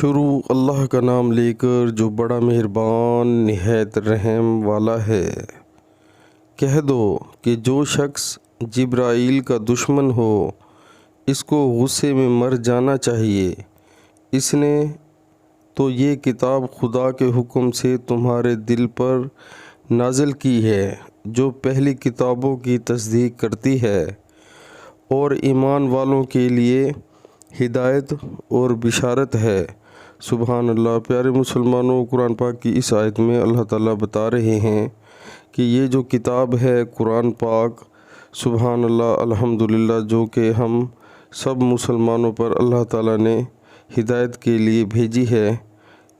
شروع اللہ کا نام لے کر جو بڑا مہربان نہایت رحم والا ہے۔ کہہ دو کہ جو شخص جبرائیل کا دشمن ہو اس کو غصے میں مر جانا چاہیے۔ اس نے تو یہ کتاب خدا کے حکم سے تمہارے دل پر نازل کی ہے جو پہلی کتابوں کی تصدیق کرتی ہے اور ایمان والوں کے لیے ہدایت اور بشارت ہے۔ سبحان اللہ۔ پیارے مسلمانوں، قرآن پاک کی اس آیت میں اللہ تعالیٰ بتا رہے ہیں کہ یہ جو کتاب ہے قرآن پاک، سبحان اللہ، الحمدللہ، جو کہ ہم سب مسلمانوں پر اللہ تعالیٰ نے ہدایت کے لیے بھیجی ہے،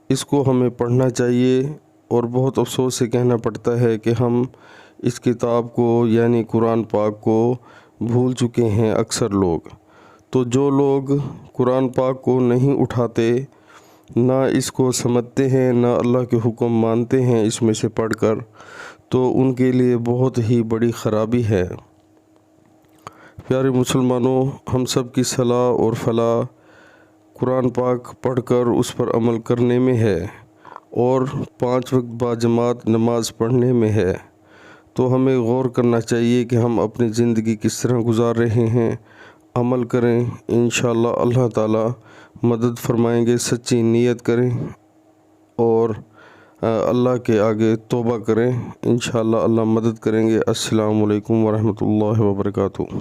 اس کو ہمیں پڑھنا چاہیے۔ اور بہت افسوس سے کہنا پڑتا ہے کہ ہم اس کتاب کو یعنی قرآن پاک کو بھول چکے ہیں اکثر لوگ۔ تو جو لوگ قرآن پاک کو نہیں اٹھاتے، نہ اس کو سمجھتے ہیں، نہ اللہ کے حکم مانتے ہیں اس میں سے پڑھ کر، تو ان کے لیے بہت ہی بڑی خرابی ہے۔ پیارے مسلمانوں، ہم سب کی صلاح اور فلاح قرآن پاک پڑھ کر اس پر عمل کرنے میں ہے اور 5 وقت باجماعت نماز پڑھنے میں ہے۔ تو ہمیں غور کرنا چاہیے کہ ہم اپنی زندگی کس طرح گزار رہے ہیں، عمل کریں، انشاءاللہ اللہ تعالیٰ مدد فرمائیں گے۔ سچی نیت کریں اور اللہ کے آگے توبہ کریں، انشاءاللہ اللہ مدد کریں گے۔ السلام علیکم ورحمۃ اللہ وبرکاتہ۔